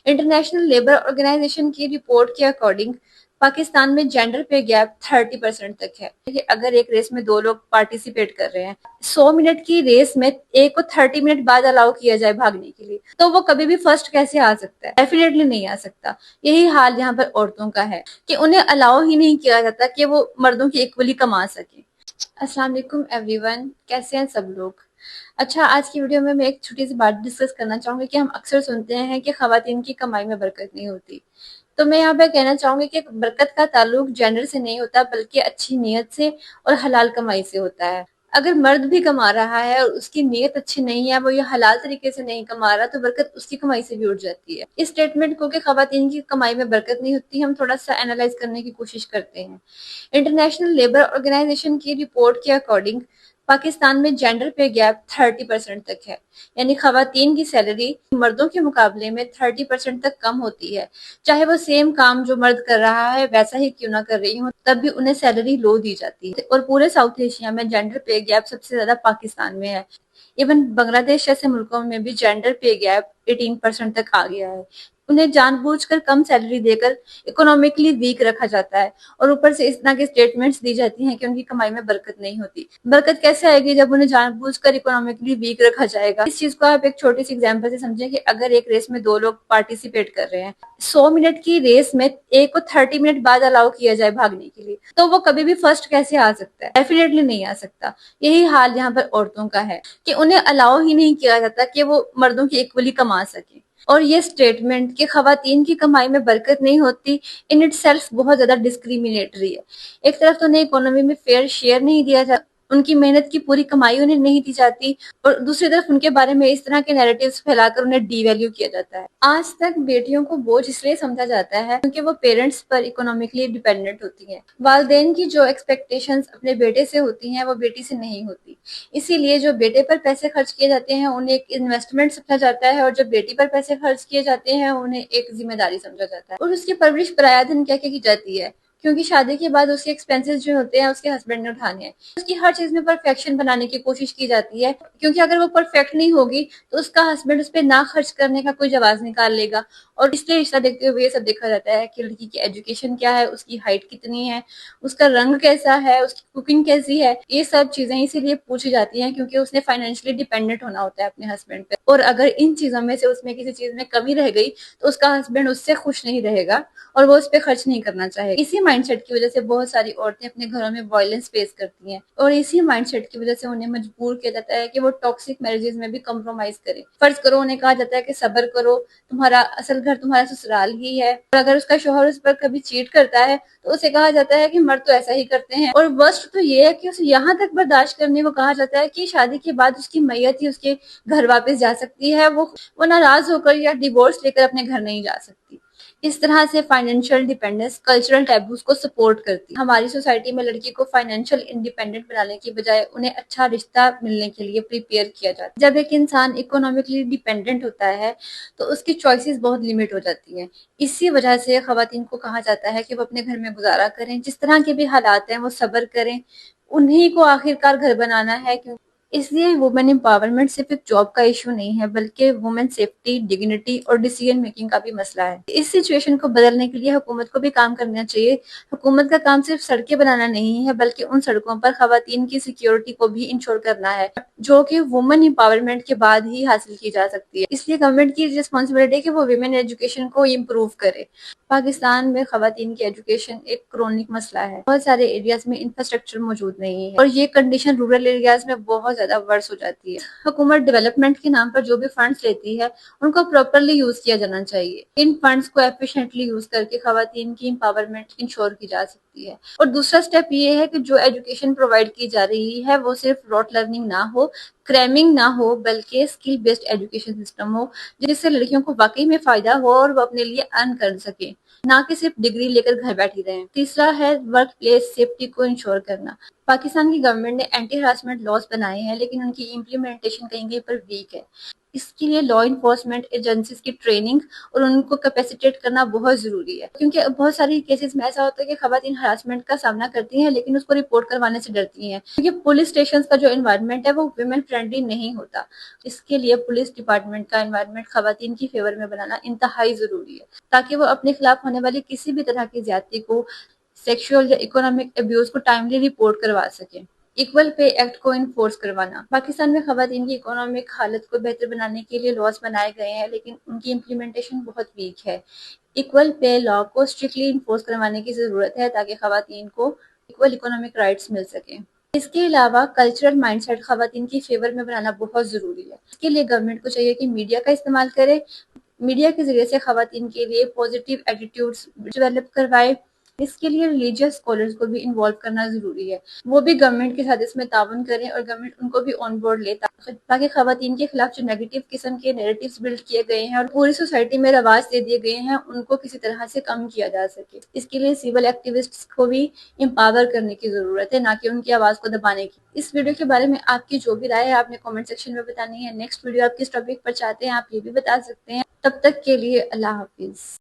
International labour organisation की report के according Pakistan में जेंडर पे गैप 30% तक है। कि अगर एक रेस में दो लोग पार्टिसिपेट कर रहे हैं, 100 मिनट की रेस में एक को 30 मिनट बाद अलाउ किया जाए भागने के लिए, तो वो कभी भी फर्स्ट कैसे आ सकता है? डेफिनेटली नहीं आ सकता। यही हाल यहाँ पर औरतों का है कि उन्हें अलाउ ही नहीं किया जाता कि वो मर्दों की इक्वली कमा सके। अस्सलाम वालेकुम एवरीवन, कैसे हैं सब लोग? अच्छा, आज की वीडियो में मैं एक छोटी सी बात डिस्कस करना चाहूंगी कि हम अक्सर सुनते हैं कि खवातीन की कमाई में बरकत नहीं होती। तो मैं यहाँ पे कहना चाहूंगी कि बरकत का ताल्लुक जेंडर से नहीं होता, बल्कि अच्छी नीयत से और हलाल कमाई से होता है। अगर मर्द भी कमा रहा है और उसकी नीयत अच्छी नहीं है, वो ये हलाल तरीके से नहीं कमा रहा, तो बरकत उसकी कमाई से भी उठ जाती है। इस स्टेटमेंट को कि खवातीन की कमाई में बरकत नहीं होती, हम थोड़ा सा एनालाइज करने की कोशिश करते हैं। इंटरनेशनल लेबर ऑर्गेनाइजेशन की रिपोर्ट के अकॉर्डिंग पाकिस्तान में जेंडर पे गैप 30% तक है। यानी खवातीन की सैलरी मर्दों के मुकाबले में 30% तक कम होती है। चाहे वो सेम काम जो मर्द कर रहा है वैसा ही क्यों ना कर रही हो, तब भी उन्हें सैलरी लो दी जाती है। और पूरे साउथ एशिया में जेंडर पे गैप सबसे ज्यादा पाकिस्तान में है। इवन बांग्लादेश जैसे मुल्कों में भी जेंडर पे गैप 18% तक आ गया है। उन्हें जानबूझकर कम सैलरी देकर इकोनॉमिकली वीक रखा जाता है और ऊपर से इस तरह की स्टेटमेंट्स दी जाती हैं कि उनकी कमाई में बरकत नहीं होती। बरकत कैसे आएगी जब उन्हें जानबूझकर इकोनॉमिकली वीक रखा जाएगा? इस चीज को आप एक छोटी सी एग्जांपल से समझें कि अगर एक रेस में दो लोग पार्टिसिपेट कर रहे हैं, 100 मिनट की रेस में एक को 30 मिनट बाद अलाउ किया जाए भागने के लिए, तो वो कभी भी फर्स्ट कैसे आ सकता है? डेफिनेटली नहीं आ सकता। यही हाल यहाँ पर औरतों का है कि उन्हें अलाउ ही नहीं किया जाता कि वो मर्दों की इक्वली कमा सके। और ये स्टेटमेंट कि खवातीन की कमाई में बरकत नहीं होती, इन इट सेल्फ बहुत ज्यादा डिस्क्रिमिनेटरी है। एक तरफ तो उन्हें इकोनॉमी में फेयर शेयर नहीं दिया जाता, उनकी मेहनत की पूरी कमाई उन्हें नहीं दी जाती, और दूसरी तरफ उनके बारे में इस तरह के नैरेटिव्स फैलाकर उन्हें डीवैल्यू किया जाता है। आज तक बेटियों को बोझ इसलिए समझा जाता है क्योंकि वो पेरेंट्स पर इकोनॉमिकली डिपेंडेंट होती हैं। वालिदैन की जो एक्सपेक्टेशंस अपने बेटे से होती हैं वो बेटी से नहीं होती। इसीलिए जो बेटे पर पैसे खर्च किए जाते हैं उन्हें एक इन्वेस्टमेंट समझा जाता है, और जो बेटी पर पैसे खर्च किए जाते हैं उन्हें एक जिम्मेदारी समझा जाता है। और उसकी परवरिश पराया धन क्या क्या की जाती है, क्योंकि शादी के बाद उसके एक्सपेंसेस जो होते हैं उसके हस्बैंड ने उठाने हैं। उसकी हर चीज में परफेक्शन बनाने की कोशिश की जाती है, क्योंकि अगर वो परफेक्ट नहीं होगी तो उसका हस्बैंड उस पर ना खर्च करने का कोई जवाब निकाल लेगा। और इसलिए रिश्ता देखते हुए ये सब देखा जाता है कि लड़की की एजुकेशन क्या है, उसकी हाइट कितनी है, उसका रंग कैसा है, उसकी कुकिंग कैसी है। ये सब चीजें इसीलिए पूछी जाती हैं क्योंकि उसने फाइनेंशियली डिपेंडेंट होना होता है अपने हस्बैंड पे, और अगर इन चीजों में से उसमें किसी चीज में कमी रह गई तो उसका हस्बैंड उससे खुश नहीं रहेगा और वो उस पर खर्च नहीं करना चाहेगा। इसी माइंडसेट की वजह से बहुत सारी औरतें अपने घरों में वायलेंस फेस करती हैं, और इसी माइंडसेट की वजह से उन्हें मजबूर किया जाता है कि वो टॉक्सिक मैरिजेस में भी कम्प्रोमाइज करें। फर्ज करो उन्हें कहा जाता है कि सब्र करो, तुम्हारा असल घर तुम्हारा ससुराल ही है, और अगर उसका शोहर उस पर कभी चीट करता है तो उसे कहा जाता है कि मर्द तो ऐसा ही करते हैं। और वर्स्ट तो ये है कि उसे यहाँ तक बर्दाश्त करने को कहा जाता है कि शादी के बाद उसकी मैयत ही उसके घर वापस जा सकती है, वो नाराज होकर या डिवोर्स लेकर अपने घर नहीं जा सकती। इस तरह से फाइनेंशियल डिपेंडेंस कल्चरल टैबूज को सपोर्ट करती है। हमारी सोसाइटी में लड़की को फाइनेंशियल इंडिपेंडेंट बनाने की बजाय उन्हें अच्छा रिश्ता मिलने के लिए प्रिपेयर किया जाता है। जब एक इंसान इकोनॉमिकली डिपेंडेंट होता है तो उसकी चॉइसेस बहुत लिमिट हो जाती हैं। इसी वजह से खवातीन को कहा जाता है कि वो अपने घर में गुजारा करें, जिस तरह के भी हालात हैं वो सब्र करें, उन्हीं को आखिरकार घर बनाना है। क्योंकि इसलिए वुमेन एम्पावरमेंट सिर्फ एक जॉब का इशू नहीं है, बल्कि वुमेन सेफ्टी, डिग्निटी और डिसीजन मेकिंग का भी मसला है। इस सिचुएशन को बदलने के लिए हुकूमत को भी काम करना चाहिए। हुकूमत का काम सिर्फ सड़कें बनाना नहीं है, बल्कि उन सड़कों पर खवातीन की सिक्योरिटी को भी इंश्योर करना है, जो कि वुमेन एम्पावरमेंट के बाद ही हासिल की जा सकती है। इसलिए गवर्नमेंट की रिस्पॉन्सिबिलिटी है कि वो वुमेन एजुकेशन को इम्प्रूव करे। पाकिस्तान में खवातीन की एजुकेशन एक क्रोनिक मसला है। बहुत सारे एरियाज में इंफ्रास्ट्रक्चर मौजूद नहीं है, और ये कंडीशन रूरल एरियाज में बहुत ज्यादा वर्स हो जाती है। हुकूमत डेवलपमेंट के नाम पर जो भी फंड्स लेती है उनको प्रॉपरली यूज किया जाना चाहिए। इन फंड्स को एफिशिएंटली यूज करके खवातीन की एम्पावरमेंट इंश्योर की जा सकती है। और दूसरा स्टेप ये है कि जो एजुकेशन प्रोवाइड की जा रही है वो सिर्फ रॉट लर्निंग ना हो, क्रैमिंग ना हो, बल्कि स्किल बेस्ड एजुकेशन सिस्टम हो, जिससे लड़कियों को वाकई में फायदा हो और वो अपने लिए अर्न कर सके, ना कि सिर्फ डिग्री लेकर घर बैठी रहें। तीसरा है वर्क प्लेस सेफ्टी को इंश्योर करना। पाकिस्तान की गवर्नमेंट ने एंटी हरासमेंट लॉज बनाए हैं, लेकिन उनकी इम्प्लीमेंटेशन कहीं कहीं पर वीक है। اس کے لیے لا انفورسمنٹ ایجنسیز کی ٹریننگ اور ان کو کیپیسیٹیٹ کرنا بہت ضروری ہے، کیونکہ بہت ساری کیسز میں ایسا ہوتا ہے کہ خواتین ہراسمنٹ کا سامنا کرتی ہیں لیکن اس کو رپورٹ کروانے سے ڈرتی ہیں، کیونکہ پولیس اسٹیشن کا جو انوائرمنٹ ہے وہ ویمن فرینڈلی نہیں ہوتا۔ اس کے لیے پولیس ڈپارٹمنٹ کا انوائرمنٹ خواتین کی فیور میں بنانا انتہائی ضروری ہے، تاکہ وہ اپنے خلاف ہونے والی کسی بھی طرح کی زیادتی کو، سیکشول یا اکنامک ابیوز کو ٹائملی رپورٹ کروا سکیں۔ ایکول پے ایکٹ کو انفورس کروانا۔ پاکستان میں خواتین کی اکنامک حالت کو بہتر بنانے کے لیے لاز بنائے گئے ہیں لیکن ان کی امپلیمنٹیشن بہت ویک ہے۔ ایکول پے لا کو اسٹرکٹلی انفورس کروانے کی ضرورت ہے تاکہ خواتین کو ایکول اکنامک رائٹس مل سکیں۔ اس کے علاوہ کلچرل مائنڈ سیٹ خواتین کی فیور میں بنانا بہت ضروری ہے۔ اس کے لیے گورنمنٹ کو چاہیے کہ میڈیا کا استعمال کرے، میڈیا کے ذریعے سے خواتین کے لیے پازیٹیو ایٹیٹیوڈز ڈیولپ کروائے۔ اس کے لیے ریلیجیس اسکالرز کو بھی انوالو کرنا ضروری ہے، وہ بھی گورنمنٹ کے ساتھ اس میں تعاون کریں اور گورنمنٹ ان کو بھی آن بورڈ لے تاکہ خواتین کے خلاف جو نیگیٹو قسم کے نیریٹیوز بلڈ کیے گئے ہیں اور پوری سوسائٹی میں رواج دے دیے گئے ہیں ان کو کسی طرح سے کم کیا جا سکے۔ اس کے لیے سول ایکٹیوسٹس کو بھی امپاور کرنے کی ضرورت ہے، نہ کہ ان کی آواز کو دبانے کی۔ اس ویڈیو کے بارے میں آپ کی جو بھی رائے ہے آپ نے کامنٹ سیکشن میں بتانی ہے۔ نیکسٹ ویڈیو آپ کس ٹاپک پر چاہتے ہیں آپ یہ بھی بتا سکتے ہیں۔ تب تک کے لیے اللہ حافظ۔